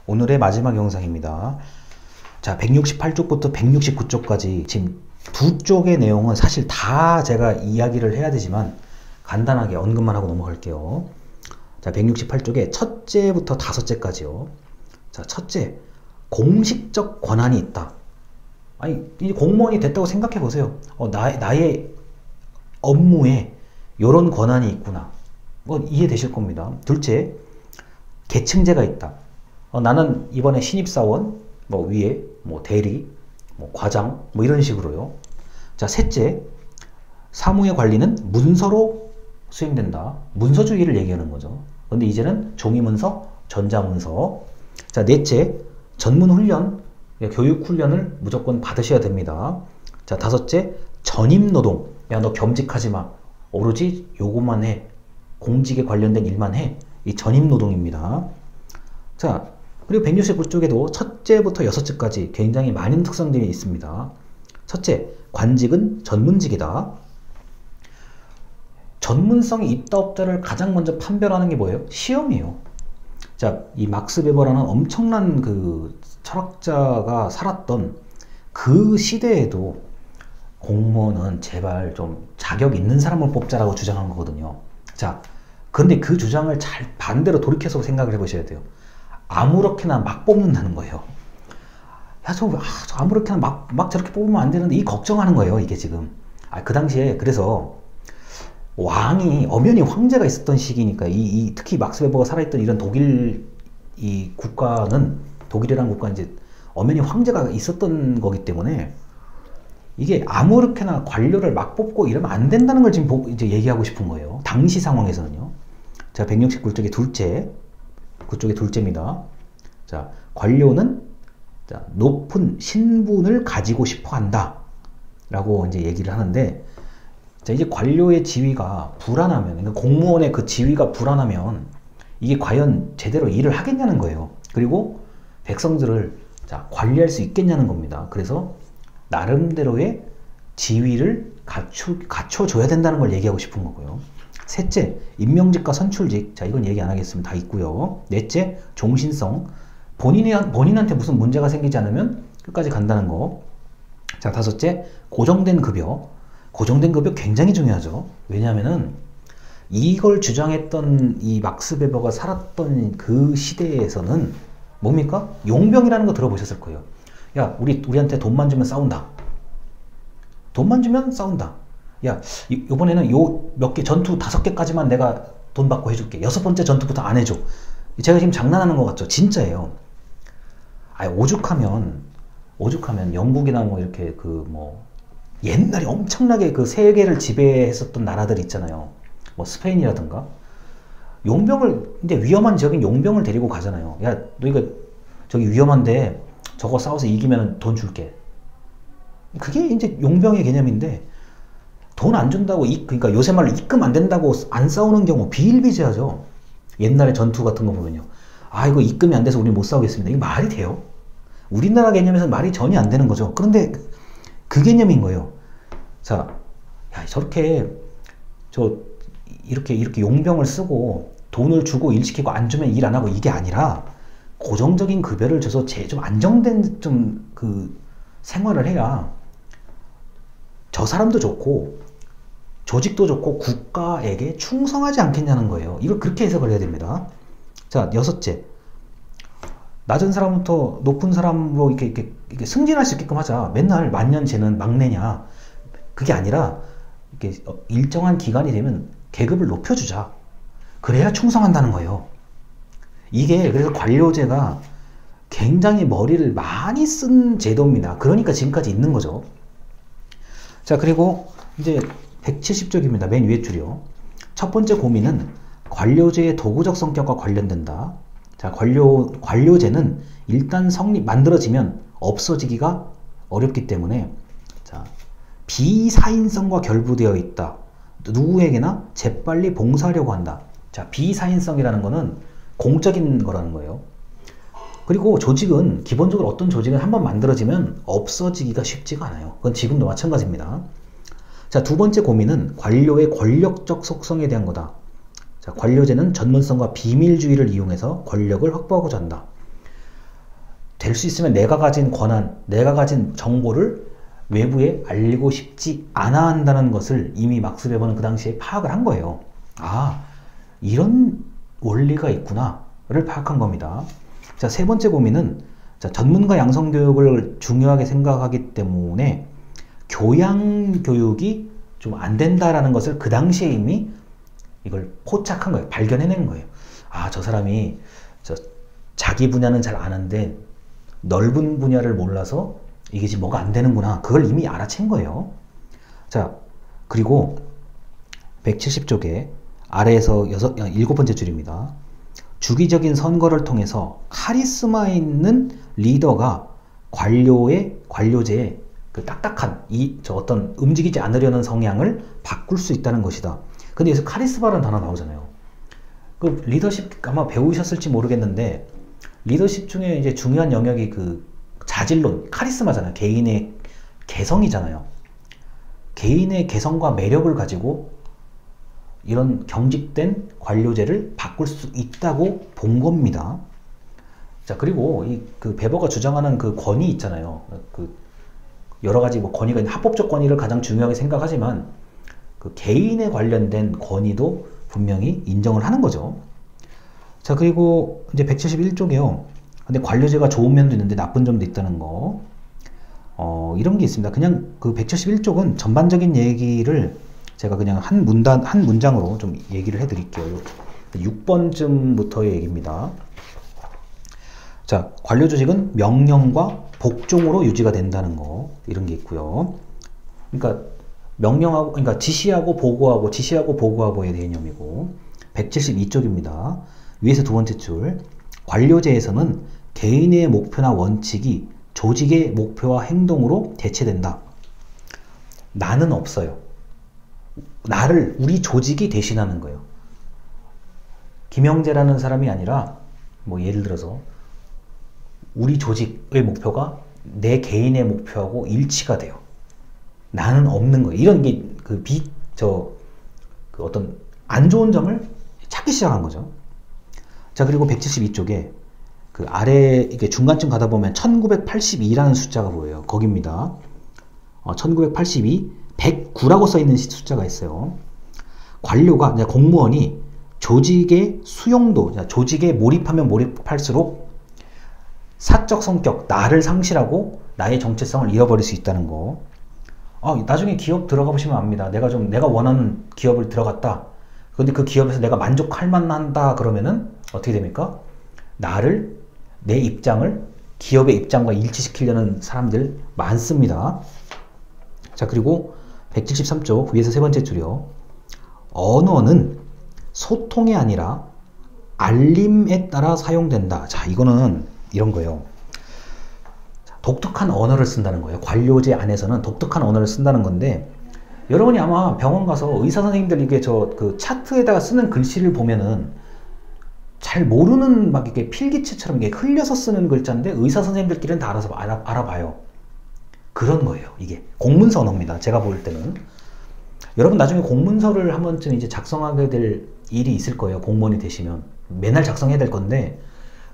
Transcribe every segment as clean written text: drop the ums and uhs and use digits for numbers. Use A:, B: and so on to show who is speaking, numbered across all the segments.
A: 오늘의 마지막 영상입니다. 자, 168쪽부터 169쪽까지 지금 두 쪽의 내용은 사실 다 제가 이야기를 해야 되지만 간단하게 언급만 하고 넘어갈게요. 자, 168쪽에 첫째부터 다섯째까지요. 자, 첫째, 공식적 권한이 있다. 아니, 이 공무원이 됐다고 생각해 보세요. 나의 업무에 이런 권한이 있구나. 이해되실 겁니다. 둘째, 계층제가 있다. 나는 이번에 신입사원, 위에, 대리, 과장, 이런 식으로요. 자, 셋째, 사무의 관리는 문서로 수행된다. 문서주의를 얘기하는 거죠. 근데 이제는 종이문서, 전자문서. 자, 넷째, 전문훈련, 교육훈련을 무조건 받으셔야 됩니다. 자, 다섯째, 전임노동. 야, 너 겸직하지 마. 오로지 요것만 해. 공직에 관련된 일만 해. 이 전임노동입니다. 자, 그리고 169쪽에도 첫째부터 여섯째까지 굉장히 많은 특성들이 있습니다. 첫째, 관직은 전문직이다. 전문성이 있다 없다를 가장 먼저 판별하는 게 뭐예요? 시험이에요. 자, 이 막스 베버라는 엄청난 그 철학자가 살았던 그 시대에도 공무원은 제발 좀 자격 있는 사람을 뽑자라고 주장한 거거든요. 자, 근데 그 주장을 잘 반대로 돌이켜서 생각을 해보셔야 돼요. 아무렇게나 막 뽑는다는 거예요. 야, 저 아무렇게나 막 저렇게 뽑으면 안 되는데, 이 걱정하는 거예요, 이게 지금. 그 당시에, 그래서, 왕이, 엄연히 황제가 있었던 시기니까, 특히 막스 베버가 살아있던 이런 독일, 이 국가는, 독일이라는 국가는 이제, 엄연히 황제가 있었던 거기 때문에, 이게 아무렇게나 관료를 막 뽑고 이러면 안 된다는 걸 지금 이제 얘기하고 싶은 거예요. 당시 상황에서는요. 자, 169쪽의 둘째. 그쪽의 둘째입니다. 자, 관료는 높은 신분을 가지고 싶어 한다. 라고 이제 얘기를 하는데, 자, 이제 관료의 지위가 불안하면, 그러니까 공무원의 그 지위가 불안하면, 이게 과연 제대로 일을 하겠냐는 거예요. 그리고 백성들을 관리할 수 있겠냐는 겁니다. 그래서 나름대로의 지위를 갖춰줘야 된다는 걸 얘기하고 싶은 거고요. 셋째, 임명직과 선출직. 자, 이건 얘기 안 하겠습니다. 다 있고요. 넷째, 종신성. 본인한테 무슨 문제가 생기지 않으면 끝까지 간다는 거. 자, 다섯째, 고정된 급여. 고정된 급여 굉장히 중요하죠. 왜냐하면은 이걸 주장했던 이 막스 베버가 살았던 그 시대에서는 뭡니까? 용병이라는 거 들어보셨을 거예요. 야, 우리한테 돈만 주면 싸운다. 돈만 주면 싸운다. 야, 이번에는 요 몇 개 전투 5개까지만 내가 돈 받고 해줄게. 6번째 전투부터 안 해줘. 제가 지금 장난하는 것 같죠? 진짜예요. 오죽하면 영국이나 이렇게 옛날에 엄청나게 그 세계를 지배했었던 나라들 있잖아요. 스페인이라든가. 용병을, 이제 위험한 지역인 용병을 데리고 가잖아요. 야, 너 이거 저기 위험한데 저거 싸워서 이기면 돈 줄게. 그게 이제 용병의 개념인데, 돈 안 준다고, 그러니까 요새 말로 입금 안 된다고 안 싸우는 경우 비일비재하죠. 옛날에 전투 같은 거 보면요. 이거 입금이 안 돼서 우리 못 싸우겠습니다. 이게 말이 돼요? 우리나라 개념에서는 말이 전혀 안 되는 거죠. 그런데 그 개념인 거예요. 자, 야, 저렇게, 이렇게 용병을 쓰고 돈을 주고 일 시키고 안 주면 일 안 하고 이게 아니라 고정적인 급여를 줘서 좀 안정된 생활을 해야 저 사람도 좋고 조직도 좋고 국가에게 충성하지 않겠냐는 거예요. 이걸 그렇게 해석을 해야 됩니다. 자, 여섯째, 낮은 사람부터 높은 사람으로 이렇게 승진할 수 있게끔 하자. 맨날 만년쟤는 막내냐. 그게 아니라 이렇게 일정한 기간이 되면 계급을 높여주자. 그래야 충성한다는 거예요. 이게 그래서 관료제가 굉장히 머리를 많이 쓴 제도입니다. 그러니까 지금까지 있는 거죠. 자, 그리고 이제 170쪽입니다. 맨 위에 줄이요. 첫 번째 고민은 관료제의 도구적 성격과 관련된다. 자, 관료제는 일단 만들어지면 없어지기가 어렵기 때문에, 자, 비사인성과 결부되어 있다. 누구에게나 재빨리 봉사하려고 한다. 자, 비사인성이라는 거는 공적인 거라는 거예요. 그리고 조직은, 기본적으로 어떤 조직은 한번 만들어지면 없어지기가 쉽지가 않아요. 그건 지금도 마찬가지입니다. 자, 두 번째 고민은 관료의 권력적 속성에 대한 거다. 자, 관료제는 전문성과 비밀주의를 이용해서 권력을 확보하고자 한다. 될 수 있으면 내가 가진 권한, 내가 가진 정보를 외부에 알리고 싶지 않아 한다는 것을 이미 막스 베버는 그 당시에 파악을 한 거예요. 아, 이런 원리가 있구나를 파악한 겁니다. 자, 세 번째 고민은, 자, 전문가 양성 교육을 중요하게 생각하기 때문에 교양 교육이 좀 안 된다라는 것을 그 당시에 이미 이걸 포착한 거예요. 발견해낸 거예요. 아, 저 사람이 자기 분야는 잘 아는데 넓은 분야를 몰라서 이게 지금 뭐가 안 되는구나. 그걸 이미 알아챈 거예요. 자, 그리고 170쪽에 아래에서 일곱 번째 줄입니다. 주기적인 선거를 통해서 카리스마 있는 리더가 관료제의 그 딱딱한 어떤 움직이지 않으려는 성향을 바꿀 수 있다는 것이다. 근데 여기서 카리스마라는 단어 나오잖아요. 그 리더십 아마 배우셨을지 모르겠는데, 리더십 중에 이제 중요한 영역이 그 자질론, 카리스마잖아요. 개인의 개성이잖아요. 개인의 개성과 매력을 가지고 이런 경직된 관료제를 바꿀 수 있다고 본 겁니다. 자, 그리고 그 베버가 주장하는 그 권위 있잖아요. 그 여러 가지 뭐 권위가 있는 합법적 권위를 가장 중요하게 생각하지만 그 개인에 관련된 권위도 분명히 인정을 하는 거죠. 자, 그리고 이제 171쪽이요. 근데 관료제가 좋은 면도 있는데 나쁜 점도 있다는 거. 이런 게 있습니다. 그냥 그 171쪽은 전반적인 얘기를 제가 그냥 한 문장으로 좀 얘기를 해 드릴게요. 6번쯤부터의 얘기입니다. 자, 관료 조직은 명령과 복종으로 유지가 된다는 거. 이런 게 있고요. 그러니까 그러니까 지시하고 보고하고의 개념이고. 172쪽입니다. 위에서 두 번째 줄. 관료제에서는 개인의 목표나 원칙이 조직의 목표와 행동으로 대체된다. 나는 없어요. 우리 조직이 대신하는 거예요. 김영재라는 사람이 아니라, 뭐 예를 들어서 우리 조직의 목표가 내 개인의 목표하고 일치가 돼요. 나는 없는 거예요. 이런 게 그 어떤 안 좋은 점을 찾기 시작한 거죠. 자, 그리고 172쪽에 그 아래 이게 중간쯤 가다 보면 1982라는 숫자가 보여요. 거기입니다. 1982, 109라고 써 있는 숫자가 있어요. 관료가, 공무원이 조직의 수용도, 조직에 몰입하면 몰입할수록 사적 성격, 나를 상실하고 나의 정체성을 잃어버릴 수 있다는 거. 나중에 기업 들어가 보시면 압니다. 내가 원하는 기업을 들어갔다. 근데 그 기업에서 내가 만족할 만한다 그러면은 어떻게 됩니까? 내 입장을 기업의 입장과 일치시키려는 사람들 많습니다. 자, 그리고 173쪽 위에서 세 번째 줄이요. 언어는 소통이 아니라 알림에 따라 사용된다. 자, 이거는 이런 거예요. 독특한 언어를 쓴다는 거예요. 관료제 안에서는 독특한 언어를 쓴다는 건데, 여러분이 아마 병원 가서 의사 선생님들 이게 그 차트에다가 쓰는 글씨를 보면은 잘 모르는 막 이렇게 필기체처럼 이게 흘려서 쓰는 글자인데 의사 선생님들끼리는 다 알아서 알아봐요. 그런 거예요. 이게 공문서 언어입니다. 제가 볼 때는. 여러분 나중에 공문서를 한 번쯤 이제 작성하게 될 일이 있을 거예요. 공무원이 되시면 맨날 작성해야 될 건데,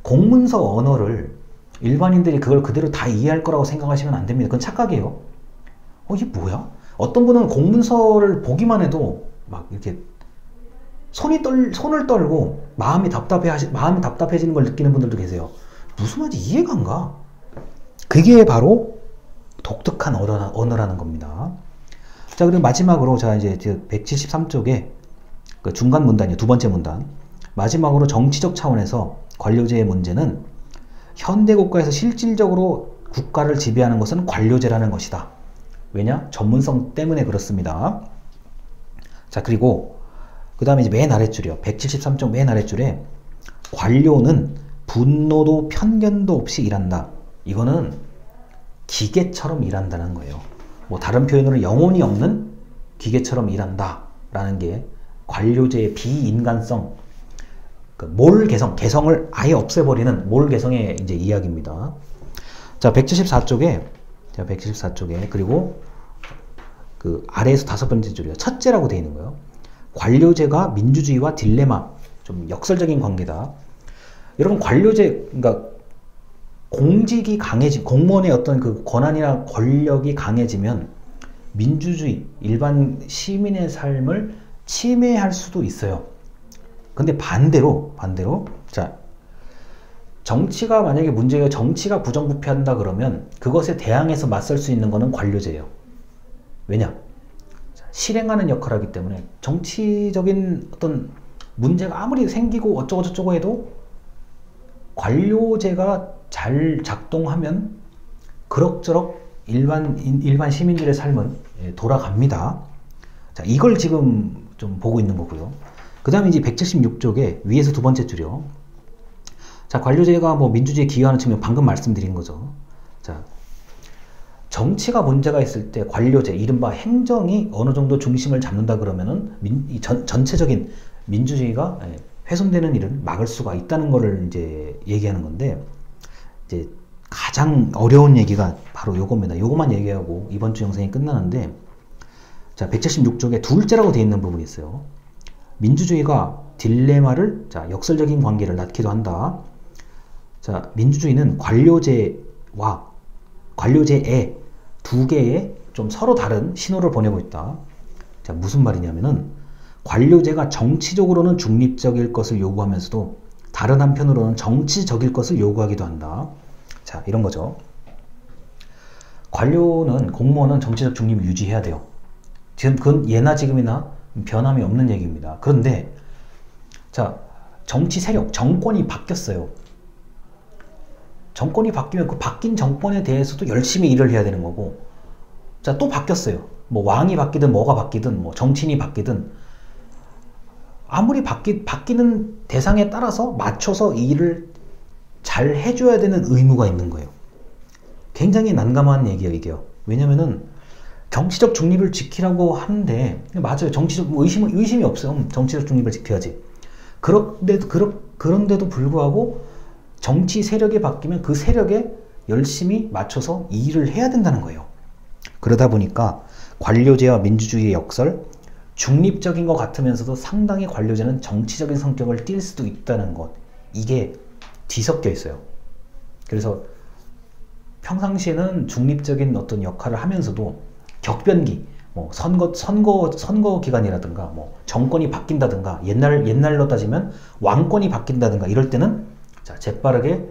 A: 공문서 언어를 일반인들이 그걸 그대로 다 이해할 거라고 생각하시면 안 됩니다. 그건 착각이에요. 이게 뭐야? 어떤 분은 공문서를 보기만 해도 막 이렇게 손을 떨고 마음이 답답해지는 걸 느끼는 분들도 계세요. 무슨 말인지 이해가 안 가. 그게 바로 독특한 언어라는 겁니다. 자, 그리고 마지막으로 이제 173쪽에 그 중간 문단이에요. 두 번째 문단. 마지막으로 정치적 차원에서 관료제의 문제는 현대 국가에서 실질적으로 국가를 지배하는 것은 관료제라는 것이다. 왜냐? 전문성 때문에 그렇습니다. 자, 그리고 그 다음에 이제 맨 아랫줄이요. 173쪽 맨 아랫줄에 관료는 분노도 편견도 없이 일한다. 이거는 기계처럼 일한다는 거예요. 뭐 다른 표현으로 영혼이 없는 기계처럼 일한다 라는 게 관료제의 비인간성, 개성을 아예 없애버리는 몰 개성의 이제 이야기입니다. 자, 174쪽에 그리고 그 아래에서 다섯 번째 줄이요. 첫째라고 되어 있는 거예요. 관료제가 민주주의와 딜레마, 좀 역설적인 관계다. 여러분 관료제, 그러니까 공직이 공무원의 어떤 그 권한이나 권력이 강해지면 민주주의, 일반 시민의 삶을 침해할 수도 있어요. 근데 반대로, 자, 정치가 만약에 문제가 정치가 부정부패한다 그러면 그것에 대항해서 맞설 수 있는 거는 관료제예요. 왜냐? 실행하는 역할을 하기 때문에 정치적인 어떤 문제가 아무리 생기고 어쩌고저쩌고 해도 관료제가 잘 작동하면 그럭저럭 일반 시민들의 삶은 돌아갑니다. 자, 이걸 지금 좀 보고 있는 거고요. 그 다음에 이제 176쪽에 위에서 두 번째 줄이요. 자, 관료제가 뭐 민주주의에 기여하는 측면 방금 말씀드린 거죠. 자, 정치가 문제가 있을 때 관료제, 이른바 행정이 어느 정도 중심을 잡는다 그러면은 전체적인 민주주의가 훼손되는 일을 막을 수가 있다는 것을 이제 얘기하는 건데, 이제 가장 어려운 얘기가 바로 요겁니다. 요것만 얘기하고 이번 주 영상이 끝나는데, 자, 176쪽에 둘째라고 되어 있는 부분이 있어요. 민주주의가 딜레마를, 자, 역설적인 관계를 낳기도 한다. 자, 민주주의는 관료제에 두 개의 좀 서로 다른 신호를 보내고 있다. 자, 무슨 말이냐면은 관료제가 정치적으로는 중립적일 것을 요구하면서도 다른 한편으로는 정치적일 것을 요구하기도 한다. 자, 이런 거죠. 공무원은 정치적 중립을 유지해야 돼요. 지금 그건 예나 지금이나 변함이 없는 얘기입니다. 그런데 자, 정치 세력, 정권이 바뀌었어요. 정권이 바뀌면 그 바뀐 정권에 대해서도 열심히 일을 해야 되는 거고, 자, 또 바뀌었어요. 뭐 왕이 바뀌든 뭐가 바뀌든 뭐 정치인이 바뀌든 아무리 바뀌는 대상에 따라서 맞춰서 일을 잘 해줘야 되는 의무가 있는 거예요. 굉장히 난감한 얘기예요, 이게요. 왜냐면은 정치적 중립을 지키라고 하는데, 맞아요. 의심이 없어요. 정치적 중립을 지켜야지. 그런데도 불구하고 정치 세력이 바뀌면 그 세력에 열심히 맞춰서 일을 해야 된다는 거예요. 그러다 보니까 관료제와 민주주의의 역설, 중립적인 것 같으면서도 상당히 관료제는 정치적인 성격을 띨 수도 있다는 것, 이게 뒤섞여 있어요. 그래서 평상시에는 중립적인 어떤 역할을 하면서도 격변기, 뭐 선거 기간이라든가 뭐 정권이 바뀐다든가, 옛날로 따지면 왕권이 바뀐다든가 이럴 때는 자, 재빠르게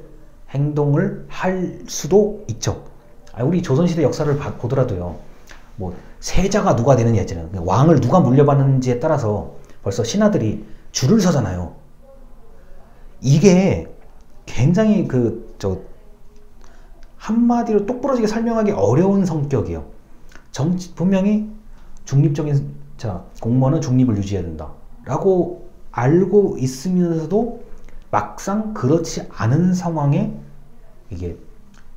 A: 행동을 할 수도 있죠. 우리 조선시대 역사를 보더라도요, 뭐 세자가 누가 되느냐 했잖아요. 왕을 누가 물려받는지에 따라서 벌써 신하들이 줄을 서잖아요. 이게 굉장히 한마디로 똑부러지게 설명하기 어려운 성격이에요. 분명히 중립적인, 자, 공무원은 중립을 유지해야 된다 라고 알고 있으면서도 막상 그렇지 않은 상황에 이게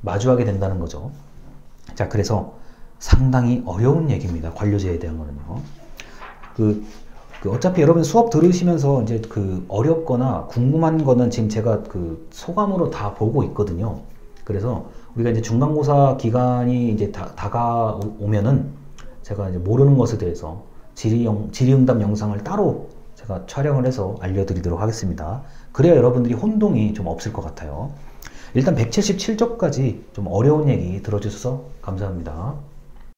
A: 마주하게 된다는 거죠. 자, 그래서 상당히 어려운 얘기입니다. 관료제에 대한 거는요. 어차피 여러분 수업 들으시면서 이제 어렵거나 궁금한 거는 지금 제가 소감으로 다 보고 있거든요. 그래서 우리가 이제 중간고사 기간이 이제 다가오면은 제가 이제 모르는 것에 대해서 질의응답 영상을 따로 제가 촬영을 해서 알려드리도록 하겠습니다. 그래야 여러분들이 혼동이 좀 없을 것 같아요. 일단 177쪽까지 좀 어려운 얘기 들어주셔서 감사합니다.